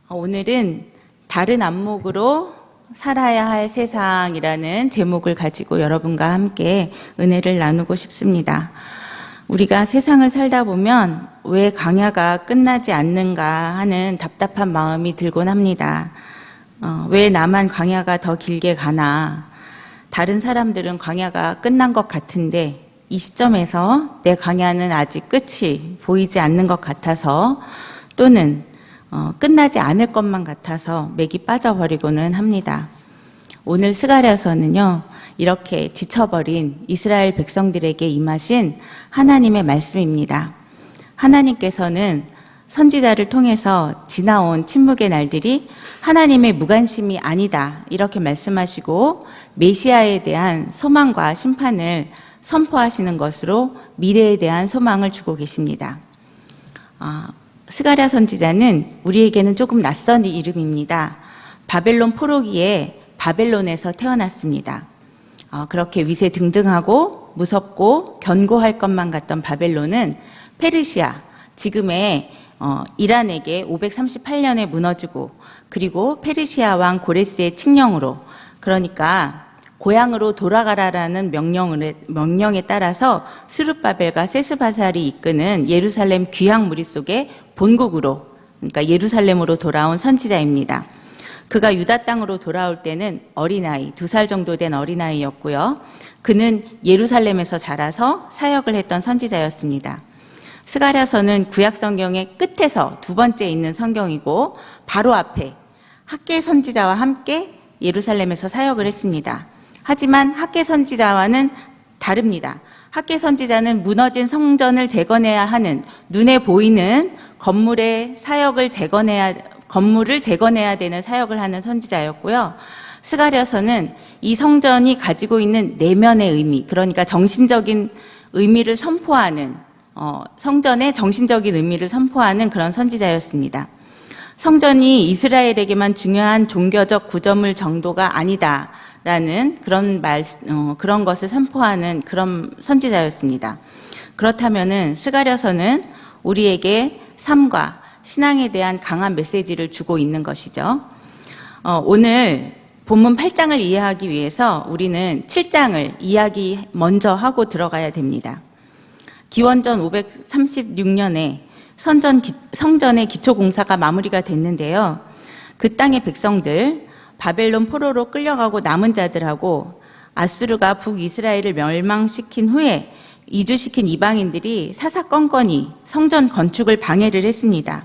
오늘은 다른 안목으로 살아야 할 세상이라는 제목을 가지고 여러분과 함께 은혜를 나누고 싶습니다. 우리가 세상을 살다 보면 왜 광야가 끝나지 않는가 하는 답답한 마음이 들곤 합니다. 왜 나만 광야가 더 길게 가나? 다른 사람들은 광야가 끝난 것 같은데 이 시점에서 내 광야는 아직 끝이 보이지 않는 것 같아서, 또는 끝나지 않을 것만 같아서 맥이 빠져버리고는 합니다. 오늘 스가랴서는요, 이렇게 지쳐버린 이스라엘 백성들에게 임하신 하나님의 말씀입니다. 하나님께서는 선지자를 통해서 지나온 침묵의 날들이 하나님의 무관심이 아니다, 이렇게 말씀하시고 메시아에 대한 소망과 심판을 선포하시는 것으로 미래에 대한 소망을 주고 계십니다. 스가랴 선지자는 우리에게는 조금 낯선 이름입니다. 바벨론 포로기에 바벨론에서 태어났습니다. 그렇게 위세등등하고 무섭고 견고할 것만 같던 바벨론은 페르시아, 지금의 이란에게 538년에 무너지고, 그리고 페르시아 왕 고레스의 칙령으로, 그러니까 고향으로 돌아가라라는 명령에 따라서 스룹바벨과 세스바살이 이끄는 예루살렘 귀향 무리 속에 본국으로, 그러니까 예루살렘으로 돌아온 선지자입니다. 그가 유다 땅으로 돌아올 때는 어린아이, 2살 정도 된 어린아이였고요. 그는 예루살렘에서 자라서 사역을 했던 선지자였습니다. 스가랴서는 구약 성경의 끝에서 두 번째 있는 성경이고, 바로 앞에 학개 선지자와 함께 예루살렘에서 사역을 했습니다. 하지만 학개 선지자와는 다릅니다. 학개 선지자는 무너진 성전을 재건해야 하는, 눈에 보이는 건물을 재건해야 되는 사역을 하는 선지자였고요. 스가랴서는 이 성전이 가지고 있는 내면의 의미, 그러니까 정신적인 의미를 선포하는, 성전의 정신적인 의미를 선포하는 그런 선지자였습니다. 성전이 이스라엘에게만 중요한 종교적 구조물 정도가 아니다라는 그런 것을 선포하는 그런 선지자였습니다. 그렇다면은 스가랴서는 우리에게 삶과 신앙에 대한 강한 메시지를 주고 있는 것이죠. 오늘 본문 8장을 이해하기 위해서 우리는 7장을 이야기 먼저 하고 들어가야 됩니다. 기원전 536년에 성전의 기초공사가 마무리가 됐는데요. 그 땅의 백성들, 바벨론 포로로 끌려가고 남은 자들하고 아수르가 북이스라엘을 멸망시킨 후에 이주시킨 이방인들이 사사건건이 성전 건축을 방해를 했습니다.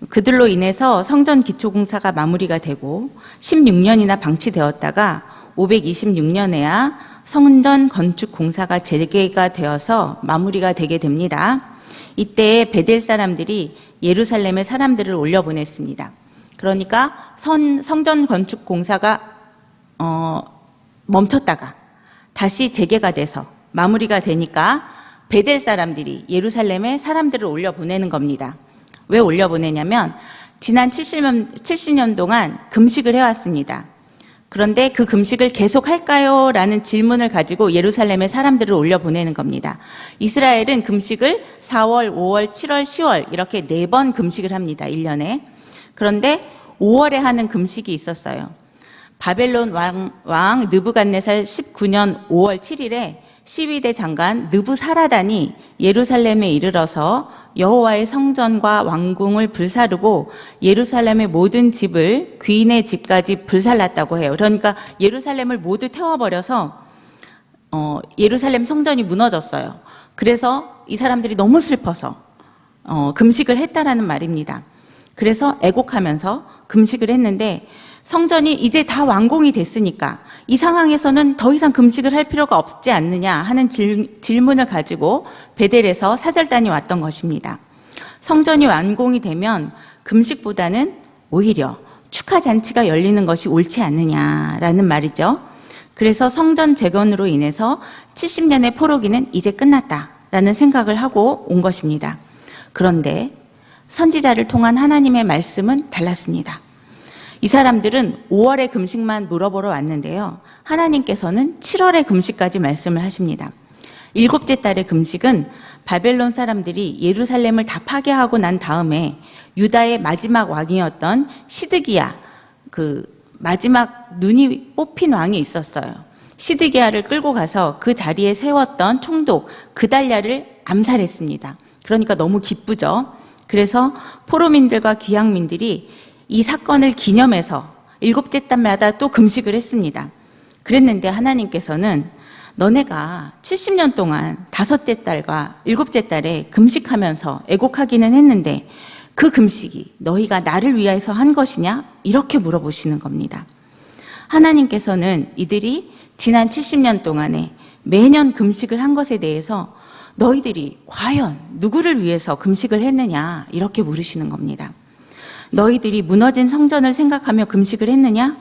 그들로 인해서 성전 기초공사가 마무리가 되고 16년이나 방치되었다가 526년에야 성전 건축 공사가 재개가 되어서 마무리가 되게 됩니다. 이때 베델 사람들이 예루살렘에 사람들을 올려보냈습니다. 그러니까 성전 건축 공사가 멈췄다가 다시 재개가 돼서 마무리가 되니까 베델 사람들이 예루살렘에 사람들을 올려보내는 겁니다. 왜 올려보내냐면 지난 70년 동안 금식을 해왔습니다. 그런데 그 금식을 계속할까요? 라는 질문을 가지고 예루살렘에 사람들을 올려보내는 겁니다. 이스라엘은 금식을 4월, 5월, 7월, 10월 이렇게 4번 금식을 합니다. 1년에. 그런데 5월에 하는 금식이 있었어요. 바벨론 왕 느부갓네살 19년 5월 7일에 시위대 장관 느부사라단이 예루살렘에 이르러서 여호와의 성전과 왕궁을 불사르고 예루살렘의 모든 집을, 귀인의 집까지 불살랐다고 해요. 그러니까 예루살렘을 모두 태워버려서 예루살렘 성전이 무너졌어요. 그래서 이 사람들이 너무 슬퍼서 금식을 했다라는 말입니다. 그래서 애곡하면서 금식을 했는데, 성전이 이제 다 완공이 됐으니까 이 상황에서는 더 이상 금식을 할 필요가 없지 않느냐 하는 질문을 가지고 베델에서 사절단이 왔던 것입니다. 성전이 완공이 되면 금식보다는 오히려 축하 잔치가 열리는 것이 옳지 않느냐라는 말이죠. 그래서 성전 재건으로 인해서 70년의 포로기는 이제 끝났다라는 생각을 하고 온 것입니다. 그런데 선지자를 통한 하나님의 말씀은 달랐습니다. 이 사람들은 5월의 금식만 물어보러 왔는데요. 하나님께서는 7월의 금식까지 말씀을 하십니다. 7째 달의 금식은 바벨론 사람들이 예루살렘을 다 파괴하고 난 다음에 유다의 마지막 왕이었던 시드기야, 그 마지막 눈이 뽑힌 왕이 있었어요. 시드기야를 끌고 가서 그 자리에 세웠던 총독 그달랴를 암살했습니다. 그러니까 너무 기쁘죠. 그래서 포로민들과 귀향민들이 이 사건을 기념해서 일곱째 달마다 또 금식을 했습니다. 그랬는데 하나님께서는 너네가 70년 동안 다섯째 달과 일곱째 달에 금식하면서 애곡하기는 했는데 그 금식이 너희가 나를 위해서 한 것이냐? 이렇게 물어보시는 겁니다. 하나님께서는 이들이 지난 70년 동안에 매년 금식을 한 것에 대해서 너희들이 과연 누구를 위해서 금식을 했느냐? 이렇게 물으시는 겁니다. 너희들이 무너진 성전을 생각하며 금식을 했느냐?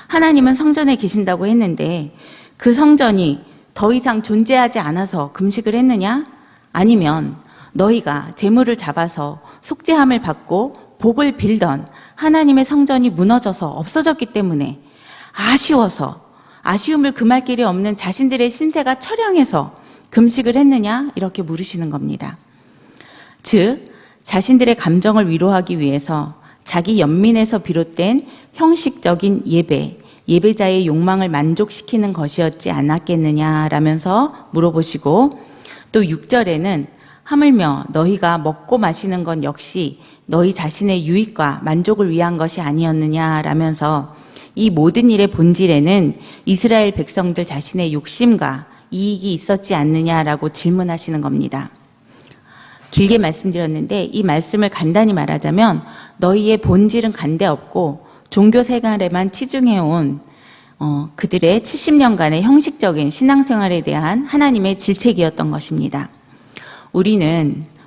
하나님은 성전에 계신다고 했는데 그 성전이 더 이상 존재하지 않아서 금식을 했느냐? 아니면 너희가 재물을 잡아서 속죄함을 받고 복을 빌던 하나님의 성전이 무너져서 없어졌기 때문에 아쉬워서 아쉬움을 금할 길이 없는 자신들의 신세가 처량해서 금식을 했느냐? 이렇게 물으시는 겁니다. 즉, 자신들의 감정을 위로하기 위해서 자기 연민에서 비롯된 형식적인 예배자의 욕망을 만족시키는 것이었지 않았겠느냐라면서 물어보시고, 또 6절에는 하물며 너희가 먹고 마시는 건 역시 너희 자신의 유익과 만족을 위한 것이 아니었느냐라면서 이 모든 일의 본질에는 이스라엘 백성들 자신의 욕심과 이익이 있었지 않느냐라고 질문하시는 겁니다. 길게 말씀드렸는데 이 말씀을 간단히 말하자면 너희의 본질은 간데없고 종교 생활에만 치중해온 그들의 70년간의 형식적인 신앙생활에 대한 하나님의 질책이었던 것입니다.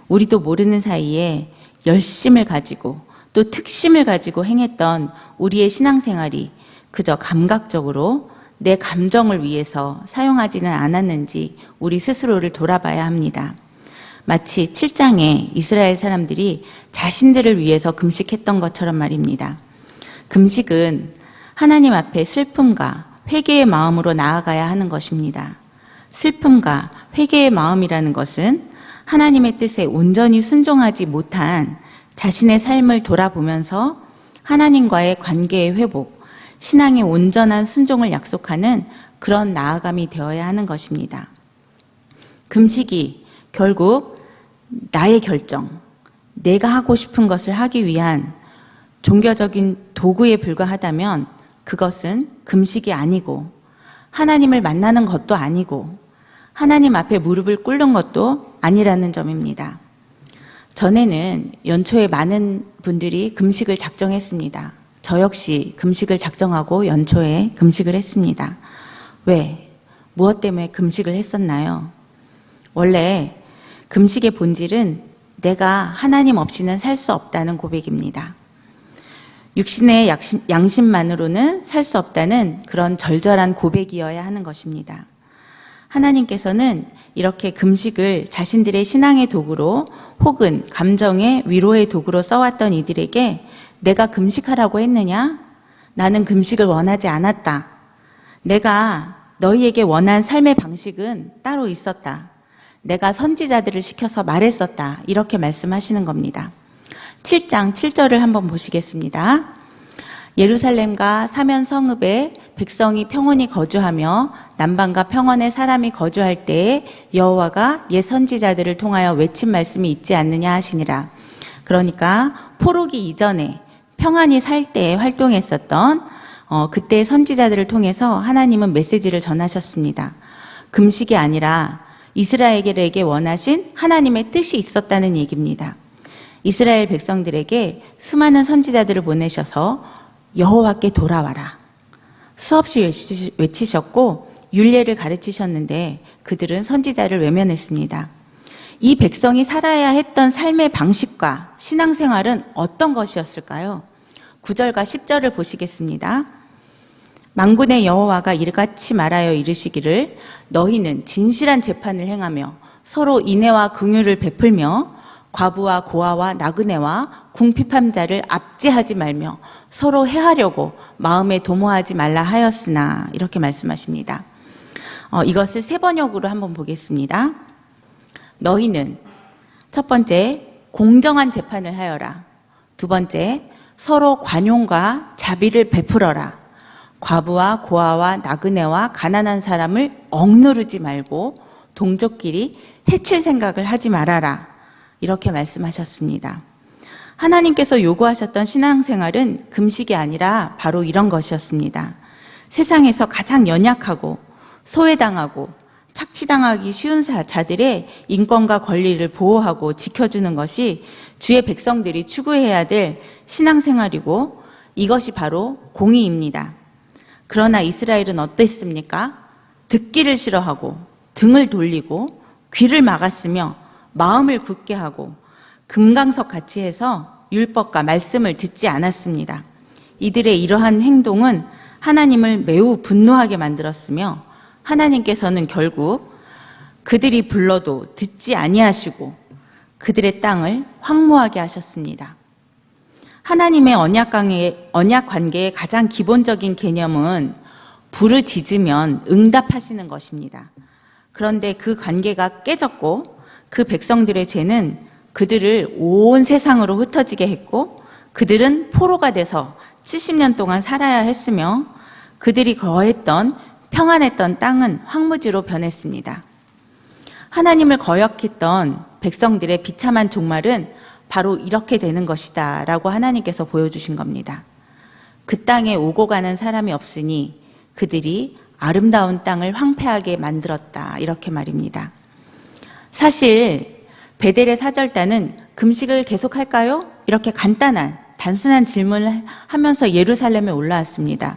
우리도 모르는 사이에 열심을 가지고 또 특심을 가지고 행했던 우리의 신앙생활이 그저 감각적으로 내 감정을 위해서 사용하지는 않았는지 우리 스스로를 돌아봐야 합니다. 마치 7장에 이스라엘 사람들이 자신들을 위해서 금식했던 것처럼 말입니다. 금식은 하나님 앞에 슬픔과 회개의 마음으로 나아가야 하는 것입니다. 슬픔과 회개의 마음이라는 것은 하나님의 뜻에 온전히 순종하지 못한 자신의 삶을 돌아보면서 하나님과의 관계의 회복, 신앙의 온전한 순종을 약속하는 그런 나아감이 되어야 하는 것입니다. 금식이 결국 나의 결정, 내가 하고 싶은 것을 하기 위한 종교적인 도구에 불과하다면 그것은 금식이 아니고 하나님을 만나는 것도 아니고 하나님 앞에 무릎을 꿇는 것도 아니라는 점입니다. 전에는 연초에 많은 분들이 금식을 작정했습니다. 저 역시 금식을 작정하고 연초에 금식을 했습니다. 왜? 무엇 때문에 금식을 했었나요? 원래 금식의 본질은 내가 하나님 없이는 살 수 없다는 고백입니다. 육신의 양심만으로는 살 수 없다는 그런 절절한 고백이어야 하는 것입니다. 하나님께서는 이렇게 금식을 자신들의 신앙의 도구로 혹은 감정의 위로의 도구로 써왔던 이들에게 내가 금식하라고 했느냐? 나는 금식을 원하지 않았다. 내가 너희에게 원한 삶의 방식은 따로 있었다. 내가 선지자들을 시켜서 말했었다. 이렇게 말씀하시는 겁니다. 7장 7절을 한번 보시겠습니다. 예루살렘과 사면 성읍에 백성이 평온히 거주하며 남방과 평원에 사람이 거주할 때에 여호와가 옛 선지자들을 통하여 외친 말씀이 있지 않느냐 하시니라. 그러니까 포로기 이전에 평안히 살 때에 활동했었던 그때 선지자들을 통해서 하나님은 메시지를 전하셨습니다. 금식이 아니라 이스라엘에게 원하신 하나님의 뜻이 있었다는 얘기입니다. 이스라엘 백성들에게 수많은 선지자들을 보내셔서 여호와께 돌아와라. 수없이 외치셨고 율례를 가르치셨는데 그들은 선지자를 외면했습니다. 이 백성이 살아야 했던 삶의 방식과 신앙생활은 어떤 것이었을까요? 9절과 10절을 보시겠습니다. 만군의 여호와가 이같이 말하여 이르시기를 너희는 진실한 재판을 행하며 서로 인애와 긍휼을 베풀며 과부와 고아와 나그네와 궁핍한 자를 압제하지 말며 서로 해하려고 마음에 도모하지 말라 하였으나 이렇게 말씀하십니다. 이것을 세 번역으로 한번 보겠습니다. 너희는 첫 번째 공정한 재판을 하여라. 두 번째, 서로 관용과 자비를 베풀어라. 과부와 고아와 나그네와 가난한 사람을 억누르지 말고 동족끼리 해칠 생각을 하지 말아라. 이렇게 말씀하셨습니다. 하나님께서 요구하셨던 신앙생활은 금식이 아니라 바로 이런 것이었습니다. 세상에서 가장 연약하고 소외당하고 착취당하기 쉬운 자들의 인권과 권리를 보호하고 지켜주는 것이 주의 백성들이 추구해야 될 신앙생활이고 이것이 바로 공의입니다. 그러나 이스라엘은 어땠습니까? 듣기를 싫어하고 등을 돌리고 귀를 막았으며 마음을 굳게 하고 금강석 같이 해서 율법과 말씀을 듣지 않았습니다. 이들의 이러한 행동은 하나님을 매우 분노하게 만들었으며 하나님께서는 결국 그들이 불러도 듣지 아니하시고 그들의 땅을 황무하게 하셨습니다. 하나님의 언약 관계의 가장 기본적인 개념은 부르짖으면 응답하시는 것입니다. 그런데 그 관계가 깨졌고 그 백성들의 죄는 그들을 온 세상으로 흩어지게 했고 그들은 포로가 돼서 70년 동안 살아야 했으며 그들이 거했던 평안했던 땅은 황무지로 변했습니다. 하나님을 거역했던 백성들의 비참한 종말은 바로 이렇게 되는 것이다 라고 하나님께서 보여주신 겁니다. 그 땅에 오고 가는 사람이 없으니 그들이 아름다운 땅을 황폐하게 만들었다 이렇게 말입니다. 사실 베델의 사절단은 금식을 계속할까요? 이렇게 단순한 질문을 하면서 예루살렘에 올라왔습니다.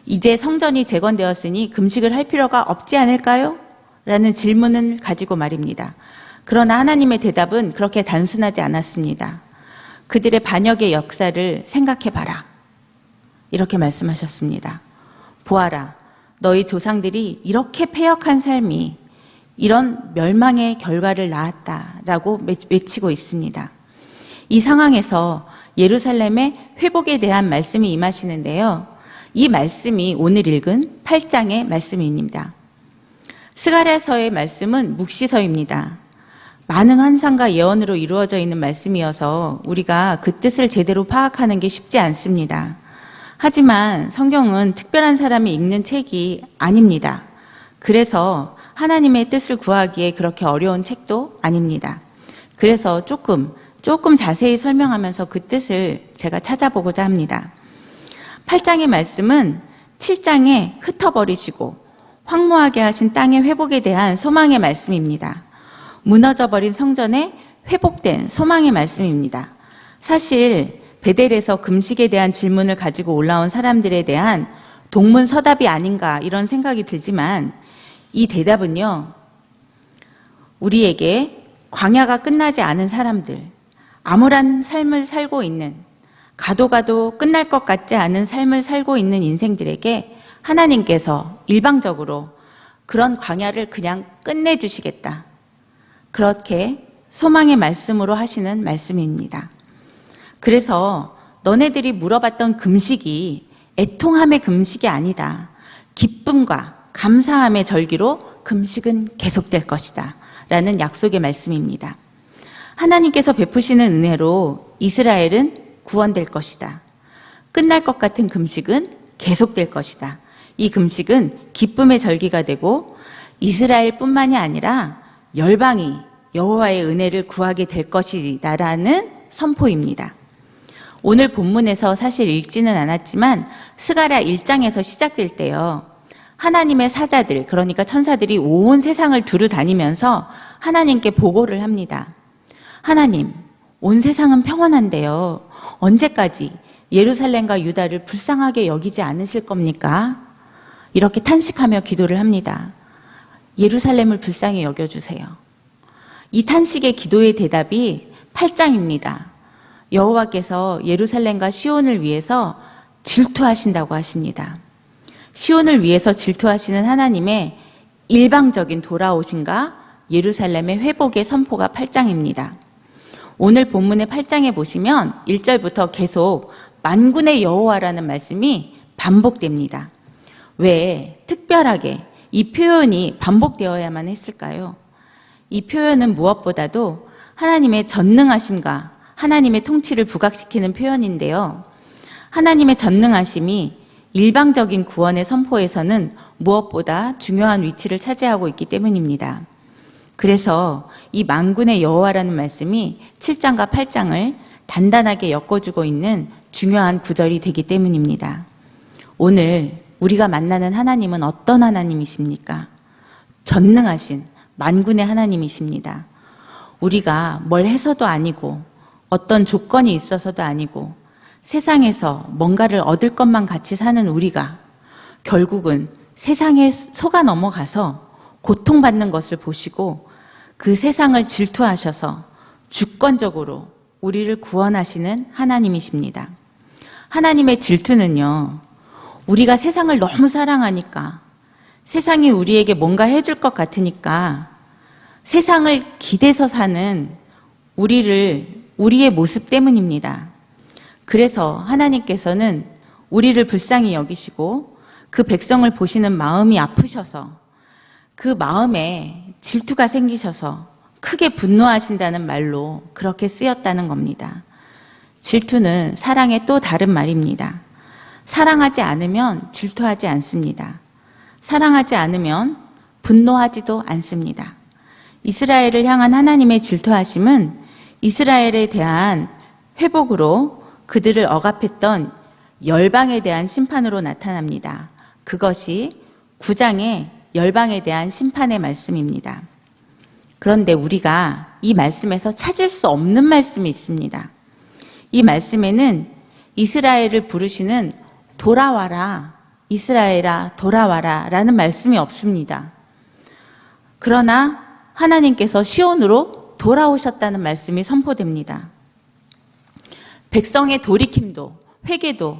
이제 성전이 재건되었으니 금식을 할 필요가 없지 않을까요? 라는 질문을 가지고 말입니다. 그러나 하나님의 대답은 그렇게 단순하지 않았습니다. 그들의 반역의 역사를 생각해봐라. 이렇게 말씀하셨습니다. 보아라, 너희 조상들이 이렇게 패역한 삶이 이런 멸망의 결과를 낳았다라고 외치고 있습니다. 이 상황에서 예루살렘의 회복에 대한 말씀이 임하시는데요. 이 말씀이 오늘 읽은 8장의 말씀입니다. 스가랴서의 말씀은 묵시서입니다. 많은 환상과 예언으로 이루어져 있는 말씀이어서 우리가 그 뜻을 제대로 파악하는 게 쉽지 않습니다. 하지만 성경은 특별한 사람이 읽는 책이 아닙니다. 그래서 하나님의 뜻을 구하기에 그렇게 어려운 책도 아닙니다. 그래서 조금 자세히 설명하면서 그 뜻을 제가 찾아보고자 합니다. 8장의 말씀은 7장에 흩어버리시고 황무하게 하신 땅의 회복에 대한 소망의 말씀입니다. 무너져버린 성전에 회복된 소망의 말씀입니다. 사실 베델에서 금식에 대한 질문을 가지고 올라온 사람들에 대한 동문서답이 아닌가 이런 생각이 들지만 이 대답은요, 우리에게 광야가 끝나지 않은 사람들, 암울한 삶을 살고 있는, 가도 끝날 것 같지 않은 삶을 살고 있는 인생들에게 하나님께서 일방적으로 그런 광야를 그냥 끝내주시겠다. 그렇게 소망의 말씀으로 하시는 말씀입니다. 그래서 너네들이 물어봤던 금식이 애통함의 금식이 아니다. 기쁨과 감사함의 절기로 금식은 계속될 것이다. 라는 약속의 말씀입니다. 하나님께서 베푸시는 은혜로 이스라엘은 구원될 것이다. 끝날 것 같은 금식은 계속될 것이다. 이 금식은 기쁨의 절기가 되고 이스라엘뿐만이 아니라 열방이 여호와의 은혜를 구하게 될 것이다라는 선포입니다. 오늘 본문에서 사실 읽지는 않았지만 스가랴 1장에서 시작될 때요. 하나님의 사자들, 그러니까 천사들이 온 세상을 두루 다니면서 하나님께 보고를 합니다. 하나님, 온 세상은 평온한데요. 언제까지 예루살렘과 유다를 불쌍하게 여기지 않으실 겁니까? 이렇게 탄식하며 기도를 합니다. 예루살렘을 불쌍히 여겨주세요. 이 탄식의 기도의 대답이 8장입니다. 여호와께서 예루살렘과 시온을 위해서 질투하신다고 하십니다. 시온을 위해서 질투하시는 하나님의 일방적인 돌아오심과 예루살렘의 회복의 선포가 8장입니다. 오늘 본문의 8장에 보시면 1절부터 계속 만군의 여호와라는 말씀이 반복됩니다. 왜 특별하게 이 표현이 반복되어야만 했을까요? 이 표현은 무엇보다도 하나님의 전능하심과 하나님의 통치를 부각시키는 표현인데요. 하나님의 전능하심이 일방적인 구원의 선포에서는 무엇보다 중요한 위치를 차지하고 있기 때문입니다. 그래서 이 만군의 여호와라는 말씀이 7장과 8장을 단단하게 엮어주고 있는 중요한 구절이 되기 때문입니다. 오늘 우리가 만나는 하나님은 어떤 하나님이십니까? 전능하신 만군의 하나님이십니다. 우리가 뭘 해서도 아니고 어떤 조건이 있어서도 아니고 세상에서 뭔가를 얻을 것만 같이 사는 우리가 결국은 세상에 속아 넘어가서 고통받는 것을 보시고 그 세상을 질투하셔서 주권적으로 우리를 구원하시는 하나님이십니다. 하나님의 질투는요, 우리가 세상을 너무 사랑하니까, 세상이 우리에게 뭔가 해줄 것 같으니까 세상을 기대서 사는 우리의 모습 때문입니다. 그래서 하나님께서는 우리를 불쌍히 여기시고 그 백성을 보시는 마음이 아프셔서 그 마음에 질투가 생기셔서 크게 분노하신다는 말로 그렇게 쓰였다는 겁니다. 질투는 사랑의 또 다른 말입니다. 사랑하지 않으면 질투하지 않습니다. 사랑하지 않으면 분노하지도 않습니다. 이스라엘을 향한 하나님의 질투하심은 이스라엘에 대한 회복으로 그들을 억압했던 열방에 대한 심판으로 나타납니다. 그것이 9장의 열방에 대한 심판의 말씀입니다. 그런데 우리가 이 말씀에서 찾을 수 없는 말씀이 있습니다. 이 말씀에는 이스라엘을 부르시는 돌아와라, 이스라엘아 돌아와라 라는 말씀이 없습니다. 그러나 하나님께서 시온으로 돌아오셨다는 말씀이 선포됩니다. 백성의 돌이킴도 회개도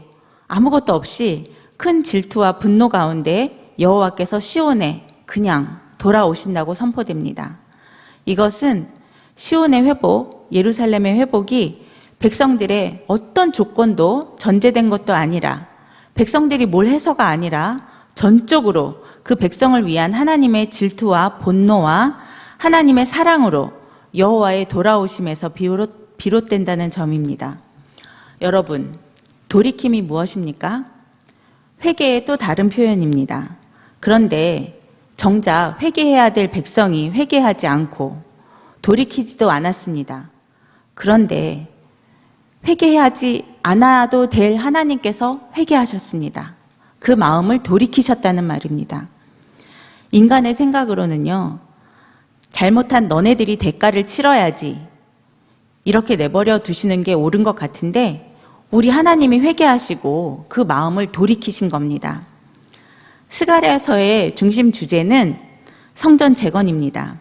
아무것도 없이 큰 질투와 분노 가운데 여호와께서 시온에 그냥 돌아오신다고 선포됩니다. 이것은 시온의 회복, 예루살렘의 회복이 백성들의 어떤 조건도 전제된 것도 아니라 백성들이 뭘 해서가 아니라 전적으로 그 백성을 위한 하나님의 질투와 분노와 하나님의 사랑으로 여호와의 돌아오심에서 비롯된다는 점입니다. 여러분, 돌이킴이 무엇입니까? 회개의 또 다른 표현입니다. 그런데 정작 회개해야 될 백성이 회개하지 않고 돌이키지도 않았습니다. 그런데 회개하지 않아도 될 하나님께서 회개하셨습니다. 그 마음을 돌이키셨다는 말입니다. 인간의 생각으로는요, 잘못한 너네들이 대가를 치러야지 이렇게 내버려 두시는 게 옳은 것 같은데 우리 하나님이 회개하시고 그 마음을 돌이키신 겁니다. 스가랴서의 중심 주제는 성전 재건입니다.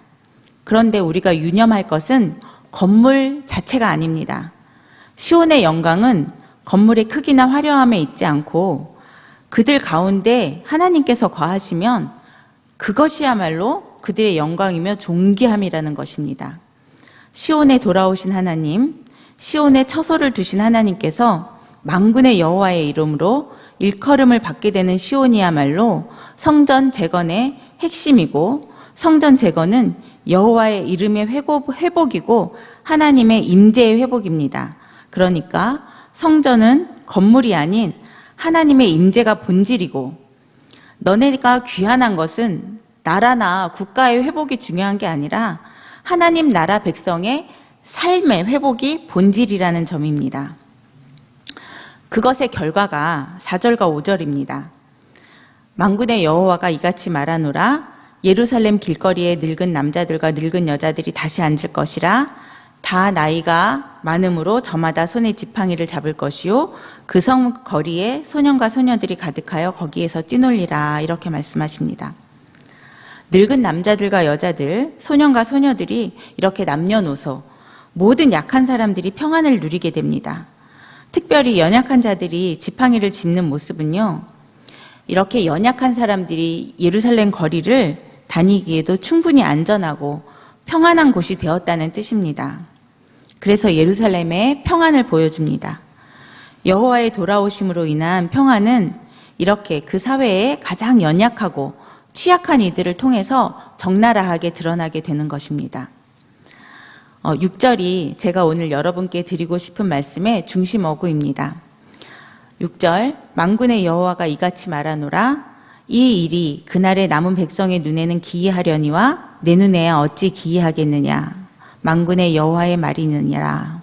그런데 우리가 유념할 것은 건물 자체가 아닙니다. 시온의 영광은 건물의 크기나 화려함에 있지 않고 그들 가운데 하나님께서 거하시면 그것이야말로 그들의 영광이며 존귀함이라는 것입니다. 시온에 돌아오신 하나님, 시온에 처소를 두신 하나님께서 만군의 여호와의 이름으로 일컬음을 받게 되는 시온이야말로 성전 재건의 핵심이고, 성전 재건은 여호와의 이름의 회복이고 하나님의 임재의 회복입니다. 그러니까 성전은 건물이 아닌 하나님의 임재가 본질이고, 너네가 귀환한 것은 나라나 국가의 회복이 중요한 게 아니라 하나님 나라 백성의 삶의 회복이 본질이라는 점입니다. 그것의 결과가 4절과 5절입니다. 만군의 여호와가 이같이 말하노라. 예루살렘 길거리에 늙은 남자들과 늙은 여자들이 다시 앉을 것이라. 다 나이가 많음으로 저마다 손에 지팡이를 잡을 것이요 그 성 거리에 소년과 소녀들이 가득하여 거기에서 뛰놀리라. 이렇게 말씀하십니다. 늙은 남자들과 여자들, 소년과 소녀들이 이렇게 남녀노소 모든 약한 사람들이 평안을 누리게 됩니다. 특별히 연약한 자들이 지팡이를 짚는 모습은요, 이렇게 연약한 사람들이 예루살렘 거리를 다니기에도 충분히 안전하고 평안한 곳이 되었다는 뜻입니다. 그래서 예루살렘의 평안을 보여줍니다. 여호와의 돌아오심으로 인한 평안은 이렇게 그 사회에 가장 연약하고 취약한 이들을 통해서 적나라하게 드러나게 되는 것입니다. 6절이 제가 오늘 여러분께 드리고 싶은 말씀의 중심 어구입니다. 6절, 만군의 여호와가 이같이 말하노라. 이 일이 그날의 남은 백성의 눈에는 기이하려니와 내 눈에야 어찌 기이하겠느냐. 만군의 여호와의 말이느니라.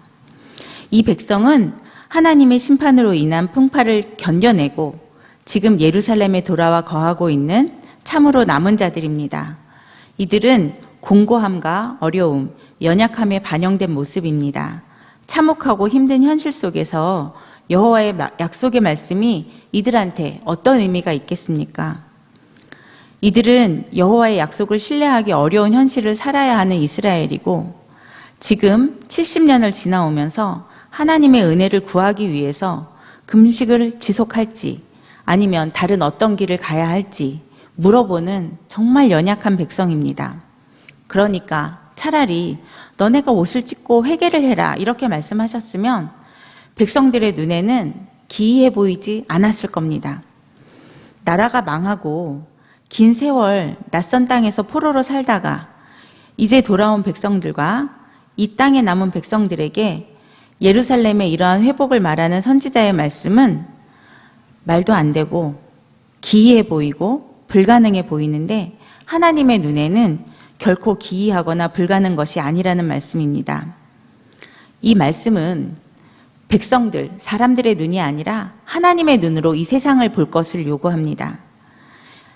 이 백성은 하나님의 심판으로 인한 풍파를 견뎌내고 지금 예루살렘에 돌아와 거하고 있는 참으로 남은 자들입니다. 이들은 공고함과 어려움, 연약함에 반영된 모습입니다. 참혹하고 힘든 현실 속에서 여호와의 약속의 말씀이 이들한테 어떤 의미가 있겠습니까? 이들은 여호와의 약속을 신뢰하기 어려운 현실을 살아야 하는 이스라엘이고 지금 70년을 지나오면서 하나님의 은혜를 구하기 위해서 금식을 지속할지 아니면 다른 어떤 길을 가야 할지 물어보는 정말 연약한 백성입니다. 그러니까 차라리 너네가 옷을 찢고 회개를 해라 이렇게 말씀하셨으면 백성들의 눈에는 기이해 보이지 않았을 겁니다. 나라가 망하고 긴 세월 낯선 땅에서 포로로 살다가 이제 돌아온 백성들과 이 땅에 남은 백성들에게 예루살렘의 이러한 회복을 말하는 선지자의 말씀은 말도 안 되고 기이해 보이고 불가능해 보이는데 하나님의 눈에는 결코 기이하거나 불가능한 것이 아니라는 말씀입니다. 이 말씀은 백성들, 사람들의 눈이 아니라 하나님의 눈으로 이 세상을 볼 것을 요구합니다.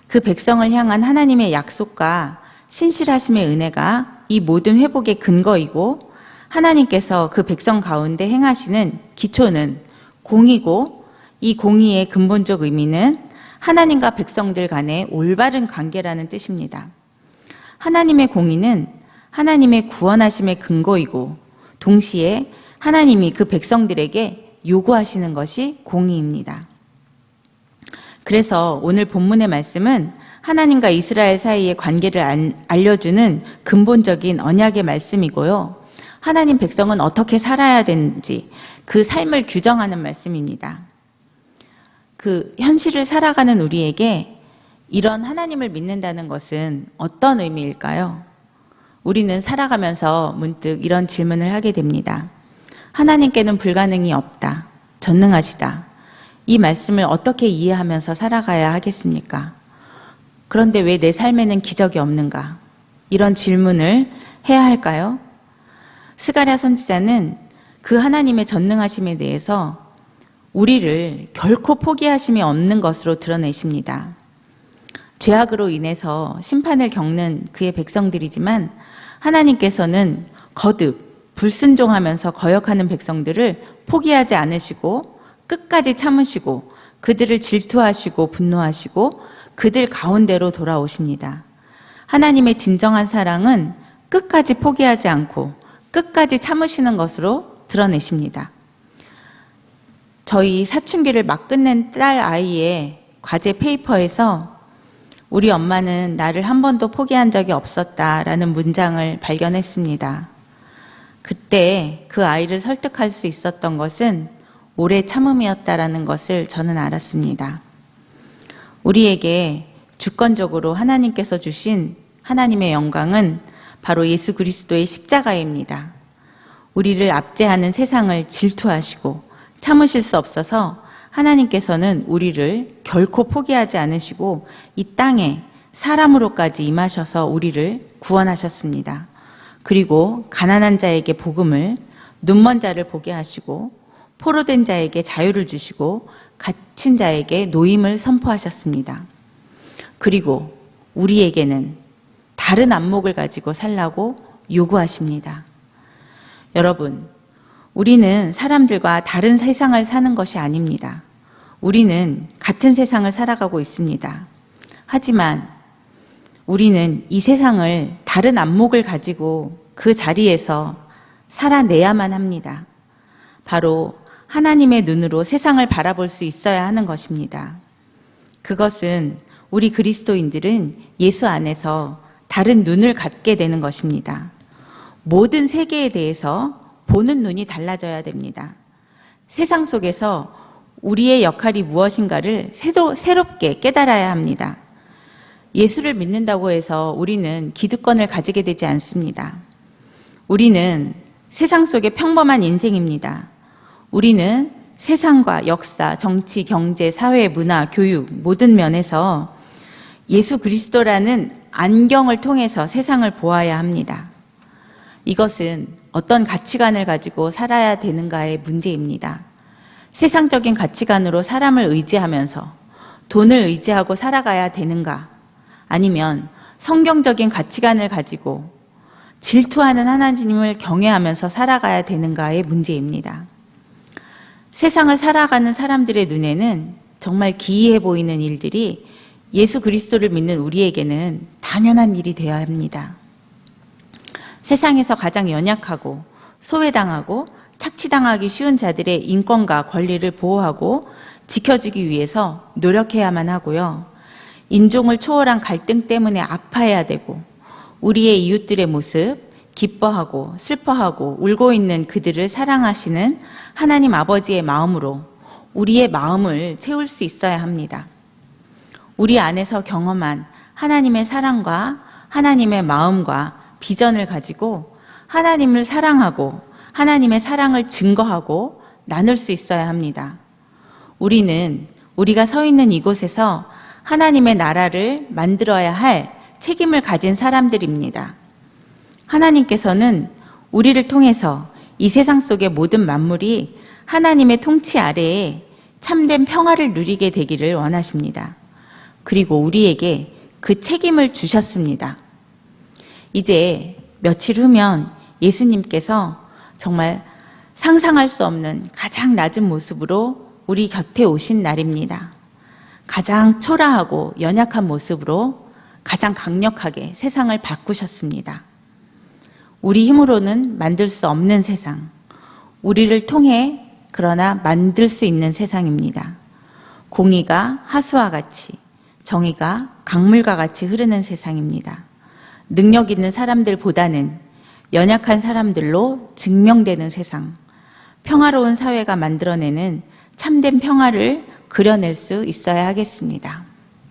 그 백성을 향한 하나님의 약속과 신실하심의 은혜가 이 모든 회복의 근거이고 하나님께서 그 백성 가운데 행하시는 기초는 공의고 이 공의의 근본적 의미는 하나님과 백성들 간의 올바른 관계라는 뜻입니다. 하나님의 공의는 하나님의 구원하심의 근거이고 동시에 하나님이 그 백성들에게 요구하시는 것이 공의입니다. 그래서 오늘 본문의 말씀은 하나님과 이스라엘 사이의 관계를 알려주는 근본적인 언약의 말씀이고요. 하나님 백성은 어떻게 살아야 되는지 그 삶을 규정하는 말씀입니다. 그 현실을 살아가는 우리에게 이런 하나님을 믿는다는 것은 어떤 의미일까요? 우리는 살아가면서 문득 이런 질문을 하게 됩니다. 하나님께는 불가능이 없다. 전능하시다. 이 말씀을 어떻게 이해하면서 살아가야 하겠습니까? 그런데 왜 내 삶에는 기적이 없는가? 이런 질문을 해야 할까요? 스가랴 선지자는 그 하나님의 전능하심에 대해서 우리를 결코 포기하심이 없는 것으로 드러내십니다. 죄악으로 인해서 심판을 겪는 그의 백성들이지만 하나님께서는 거듭 불순종하면서 거역하는 백성들을 포기하지 않으시고 끝까지 참으시고 그들을 질투하시고 분노하시고 그들 가운데로 돌아오십니다. 하나님의 진정한 사랑은 끝까지 포기하지 않고 끝까지 참으시는 것으로 드러내십니다. 저희 사춘기를 막 끝낸 딸 아이의 과제 페이퍼에서 우리 엄마는 나를 한 번도 포기한 적이 없었다라는 문장을 발견했습니다. 그때 그 아이를 설득할 수 있었던 것은 오래 참음이었다라는 것을 저는 알았습니다. 우리에게 주권적으로 하나님께서 주신 하나님의 영광은 바로 예수 그리스도의 십자가입니다. 우리를 압제하는 세상을 질투하시고 참으실 수 없어서 하나님께서는 우리를 결코 포기하지 않으시고 이 땅에 사람으로까지 임하셔서 우리를 구원하셨습니다. 그리고 가난한 자에게 복음을, 눈먼 자를 보게 하시고 포로된 자에게 자유를 주시고 갇힌 자에게 노임을 선포하셨습니다. 그리고 우리에게는 다른 안목을 가지고 살라고 요구하십니다. 여러분, 우리는 사람들과 다른 세상을 사는 것이 아닙니다. 우리는 같은 세상을 살아가고 있습니다. 하지만 우리는 이 세상을 다른 안목을 가지고 그 자리에서 살아내야만 합니다. 바로 하나님의 눈으로 세상을 바라볼 수 있어야 하는 것입니다. 그것은 우리 그리스도인들은 예수 안에서 다른 눈을 갖게 되는 것입니다. 모든 세계에 대해서 보는 눈이 달라져야 됩니다. 세상 속에서 우리의 역할이 무엇인가를 새롭게 깨달아야 합니다. 예수를 믿는다고 해서 우리는 기득권을 가지게 되지 않습니다. 우리는 세상 속의 평범한 인생입니다. 우리는 세상과 역사, 정치, 경제, 사회, 문화, 교육 모든 면에서 예수 그리스도라는 안경을 통해서 세상을 보아야 합니다. 이것은 어떤 가치관을 가지고 살아야 되는가의 문제입니다. 세상적인 가치관으로 사람을 의지하면서 돈을 의지하고 살아가야 되는가? 아니면 성경적인 가치관을 가지고 질투하는 하나님을 경외하면서 살아가야 되는가의 문제입니다. 세상을 살아가는 사람들의 눈에는 정말 기이해 보이는 일들이 예수 그리스도를 믿는 우리에게는 당연한 일이 되어야 합니다. 세상에서 가장 연약하고 소외당하고 착취당하기 쉬운 자들의 인권과 권리를 보호하고 지켜주기 위해서 노력해야만 하고요. 인종을 초월한 갈등 때문에 아파해야 되고 우리의 이웃들의 모습, 기뻐하고 슬퍼하고 울고 있는 그들을 사랑하시는 하나님 아버지의 마음으로 우리의 마음을 채울 수 있어야 합니다. 우리 안에서 경험한 하나님의 사랑과 하나님의 마음과 비전을 가지고 하나님을 사랑하고 하나님의 사랑을 증거하고 나눌 수 있어야 합니다. 우리는 우리가 서 있는 이곳에서 하나님의 나라를 만들어야 할 책임을 가진 사람들입니다. 하나님께서는 우리를 통해서 이 세상 속의 모든 만물이 하나님의 통치 아래에 참된 평화를 누리게 되기를 원하십니다. 그리고 우리에게 그 책임을 주셨습니다. 이제 며칠 후면 예수님께서 정말 상상할 수 없는 가장 낮은 모습으로 우리 곁에 오신 날입니다. 가장 초라하고 연약한 모습으로 가장 강력하게 세상을 바꾸셨습니다. 우리 힘으로는 만들 수 없는 세상, 우리를 통해 그러나 만들 수 있는 세상입니다. 공의가 하수와 같이, 정의가 강물과 같이 흐르는 세상입니다. 능력 있는 사람들보다는 연약한 사람들로 증명되는 세상, 평화로운 사회가 만들어내는 참된 평화를 그려낼 수 있어야 하겠습니다.